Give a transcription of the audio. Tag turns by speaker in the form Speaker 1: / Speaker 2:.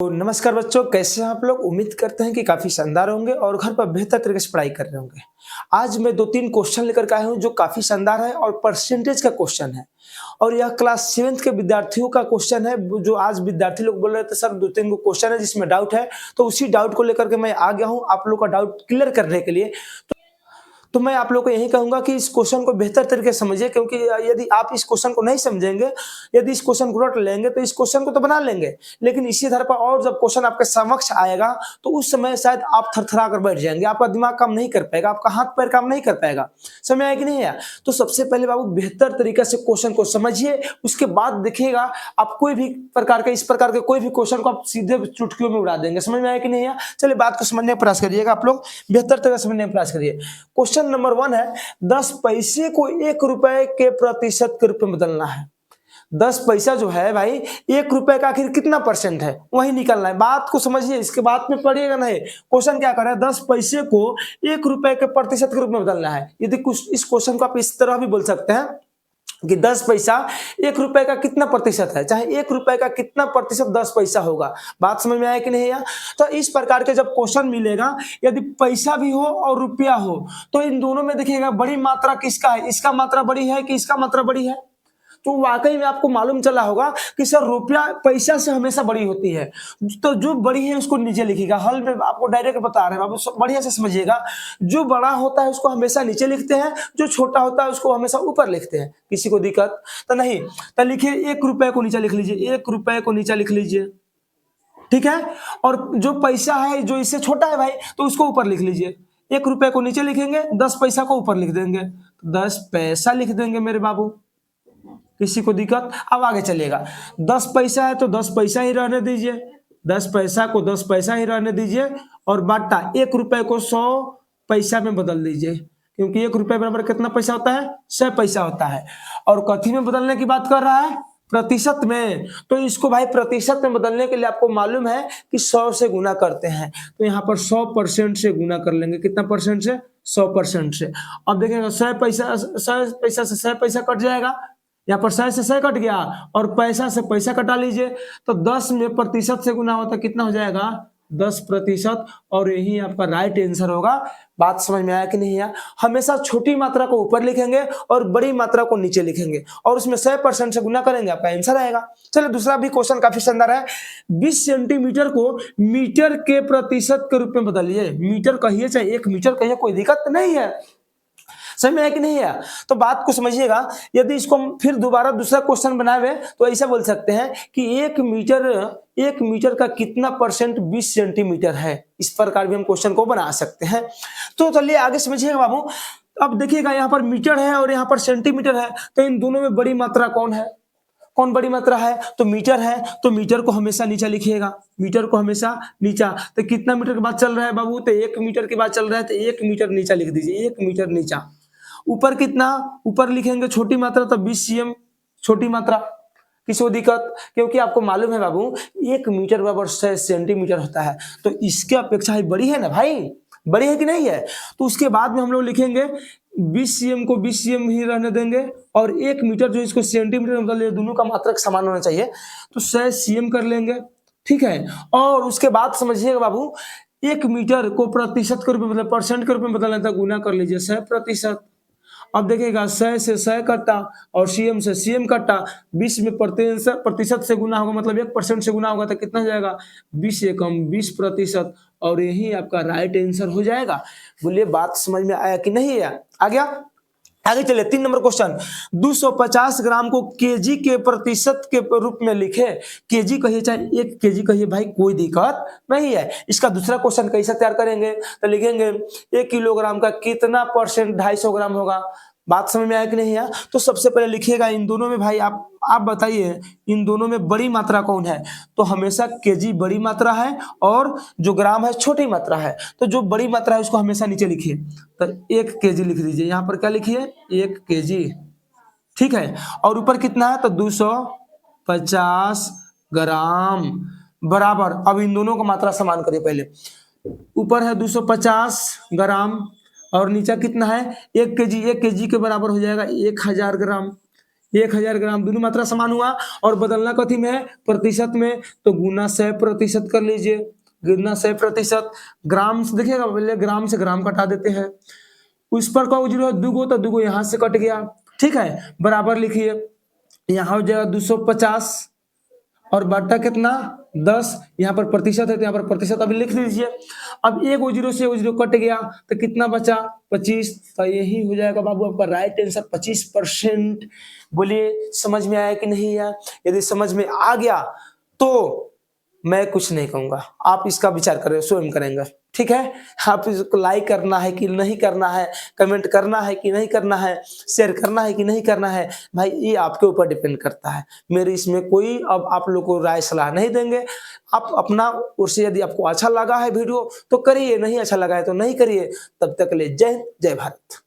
Speaker 1: तो नमस्कार बच्चों, कैसे हैं आप लोग। उम्मीद करते हैं कि काफी शानदार होंगे और घर पर बेहतर तरीके से पढ़ाई कर रहे होंगे। आज मैं 2-3 क्वेश्चन लेकर के आया हूं जो काफी शानदार है और परसेंटेज का क्वेश्चन है। और यह क्लास 7th के विद्यार्थियों का क्वेश्चन है। जो आज विद्यार्थी लोग बोल रहे थे सर 2-3 क्वेश्चन है जिसमें डाउट है, तो उसी डाउट को लेकर के मैं आ गया हूं आप लोग का डाउट क्लियर करने के लिए। तो मैं आप लोग को यही कहूंगा कि इस क्वेश्चन को बेहतर तरीके से समझिए, क्योंकि यदि आप इस क्वेश्चन को नहीं समझेंगे, यदि इस क्वेश्चन को रट लेंगे तो इस क्वेश्चन को तो बना लेंगे, लेकिन इसी आधार पर और जब क्वेश्चन आपके समक्ष आएगा तो उस समय शायद आप थरथरा कर बैठ जाएंगे, आपका दिमाग काम नहीं कर पाएगा, आपका हाथ पैर काम नहीं कर पाएगा। समझ आया कि नहीं आया? तो सबसे पहले बाबू बेहतर तरीके से क्वेश्चन को समझिए, उसके बाद देखिएगा आप कोई भी प्रकार के इस प्रकार के कोई भी क्वेश्चन को आप सीधे चुटकियों में उड़ा देंगे। समझ में आया कि नहीं आया? चलिए बात को समझने का प्रयास करिएगा, आप लोग बेहतर तरह समझने का प्रयास करिए। क्वेश्चन नंबर 1 है 10 पैसे को 1 रुपए के प्रतिशत के रूप में बदलना है। 10 पैसा जो है भाई 1 रुपए का आखिर कितना परसेंट है वही निकलना है। बात को समझिए, इसके बाद में पढ़िएगा नहीं। क्वेश्चन क्या कर रहा है, 10 पैसे को 1 रुपए के प्रतिशत के रूप में बदलना है। यदि कुछ इस क्वेश्चन को आप इस तरह भी बोल सकते हैं कि 10 पैसा 1 रुपए का कितना प्रतिशत है, चाहे 1 रुपए का कितना प्रतिशत 10 पैसा होगा। बात समझ में आया कि नहीं आया? तो इस प्रकार के जब क्वेश्चन मिलेगा, यदि पैसा भी हो और रुपया हो, तो इन दोनों में देखिएगा बड़ी मात्रा किसका है, इसका मात्रा बड़ी है कि इसका मात्रा बड़ी है। तो वाकई में आपको मालूम चला होगा कि सर रुपया पैसा से हमेशा बड़ी होती है। तो जो बड़ी है उसको नीचे लिखिएगा। हल में आपको डायरेक्ट बता रहे हैं, आप बढ़िया से समझिएगा। जो बड़ा होता है उसको हमेशा नीचे लिखते हैं, जो छोटा होता है उसको हमेशा ऊपर लिखते हैं। किसी को दिक्कत तो नहीं? तो लिखिए 1 रुपए को नीचे लिख लीजिए, 1 रुपए को नीचे लिख लीजिए, ठीक है। और जो पैसा है जो इससे छोटा है भाई, तो उसको ऊपर लिख लीजिए। 1 रुपए को नीचे लिखेंगे, 10 पैसा को ऊपर लिख देंगे, 10 पैसा लिख देंगे मेरे बाबू। किसी को दिक्कत? अब आगे चलिएगा। 10 पैसा है तो 10 पैसा ही रहने दीजिए, 10 पैसा को 10 पैसा ही रहने दीजिए। और बाटा 1 रुपए को 100 पैसा में बदल दीजिए, क्योंकि 1 रुपए बराबर कितना पैसा होता है? 100 पैसा होता है। और कथी में बदलने की बात कर रहा है? प्रतिशत में। तो इसको भाई प्रतिशत में बदलने के लिए आपको मालूम है कि 100 से गुना करते हैं, तो यहाँ पर 100% से गुना कर लेंगे। कितना परसेंट से? 100% से। अब देखेंगे 100 पैसा से 100 पैसा कट जाएगा, यहाँ पर 100 से 100 कट गया, और पैसा से पैसा कटा लीजिए, तो 10 में प्रतिशत से गुना होता कितना हो जाएगा? 10%। और यही आपका राइट आंसर होगा। बात समझ में आया कि नहीं आया? हमेशा छोटी मात्रा को ऊपर लिखेंगे और बड़ी मात्रा को नीचे लिखेंगे, और उसमें 100% से गुना करेंगे, आपका आंसर आएगा। चलिए दूसरा भी क्वेश्चन काफी शानदार है। 20 सेंटीमीटर को मीटर के प्रतिशत के रूप में बदलिए। मीटर कहिए चाहे 1 मीटर कहिए, कोई दिक्कत नहीं है। समझ में आया कि नहीं है? तो बात को समझिएगा। यदि इसको हम फिर दोबारा दूसरा क्वेश्चन बनावे तो ऐसा बोल सकते हैं कि 1 मीटर का कितना परसेंट 20 सेंटीमीटर है। इस प्रकार भी हम क्वेश्चन को बना सकते हैं। तो चलिए आगे समझिएगा बाबू। अब देखिएगा यहाँ पर मीटर है और यहाँ पर सेंटीमीटर है, तो इन दोनों में बड़ी मात्रा कौन है? कौन बड़ी मात्रा है? तो मीटर है, तो मीटर को हमेशा नीचा लिखिएगा, मीटर को हमेशा नीचा। तो कितना मीटर के बाद चल रहा है बाबू? तो 1 मीटर के बाद चल रहा है, तो 1 मीटर नीचा लिख दीजिए, 1 मीटर नीचा। ऊपर कितना? ऊपर लिखेंगे छोटी मात्रा, तो 20 cm छोटी मात्रा। किसी को दिक्कत? क्योंकि आपको मालूम है बाबू 1 मीटर बराबर 100 सेंटीमीटर होता है, तो इसके अपेक्षा ही बड़ी है ना भाई, बड़ी है कि नहीं है? तो उसके बाद में हम लोग लिखेंगे 20 cm को 20 cm ही रहने देंगे, और 1 मीटर जो इसको सेंटीमीटर में बदल, दोनों का मात्रक समान होना चाहिए, तो 100 cm कर लेंगे, ठीक है। और उसके बाद समझिएगा बाबू 1 मीटर को प्रतिशत के रूप में मतलब परसेंट के रूप में बदलना था, गुना कर लीजिए 100%। अब देखिएगा 100 से 100 कटा और सीएम से सीएम कटा, 20 में प्रतिशत से गुना होगा, मतलब 1% से गुना होगा, तो कितना हो जाएगा? 20 एकम 20%। और यही आपका राइट आंसर हो जाएगा। बोलिए बात समझ में आया कि नहीं आया? आ गया? आगे चले 3 नंबर क्वेश्चन। 250 ग्राम को केजी के प्रतिशत के रूप में लिखे। केजी कहिए चाहे 1 केजी कहिए भाई, कोई दिक्कत नहीं है। इसका दूसरा क्वेश्चन कैसे तैयार करेंगे? तो लिखेंगे 1 किलोग्राम का कितना परसेंट 250 ग्राम होगा। बात समझ में आया कि नहीं है? तो सबसे पहले लिखिएगा इन दोनों में भाई, आप बताइए इन दोनों में बड़ी मात्रा कौन है? तो हमेशा केजी बड़ी मात्रा है और जो ग्राम है छोटी मात्रा है, तो जो बड़ी मात्रा है उसको हमेशा नीचे लिखिए। तो 1 केजी लिख दीजिए, यहाँ पर क्या लिखिए? 1 केजी, ठीक है। और ऊपर कितना है? तो 250 ग्राम बराबर। अब इन दोनों का मात्रा समान करिए। पहले ऊपर है 250 ग्राम और नीचे कितना है? 1 केजी। 1 केजी के बराबर हो जाएगा 1000 ग्राम। 1000 ग्राम, दोनों मात्रा समान हुआ और बदलना कथी में है, प्रतिशत में, तो गुना 100% कर लीजिए, गुना 100%। ग्राम से देखिएगा, पहले ग्राम से ग्राम कटा देते हैं, उस पर का जीरो है दुगो, तो दुगो यहां से कट गया, ठीक है, बराबर लिखिए, यहाँ हो जाएगा 250 और बटा कितना 10, यहाँ पर प्रतिशत है तो यहाँ पर प्रतिशत अभी लिख लीजिए। अब एक जीरो से जीरो कट गया तो कितना बचा 25, तो यही हो जाएगा बाबू आपका राइट आंसर 25%। बोलिए समझ में आया कि नहीं आया? यदि समझ में आ गया तो मैं कुछ नहीं कहूंगा, आप इसका विचार करें, स्वयं करेंगे, ठीक है। आप इसको लाइक करना है कि नहीं करना है, कमेंट करना है कि नहीं करना है, शेयर करना है कि नहीं करना है, भाई ये आपके ऊपर डिपेंड करता है। मेरे इसमें कोई अब आप लोग को राय सलाह नहीं देंगे, आप अपना ओर से, यदि आपको अच्छा लगा है वीडियो तो करिए, नहीं अच्छा लगा है तो नहीं करिए। तब तक के लिए जय हिंद, जय भारत।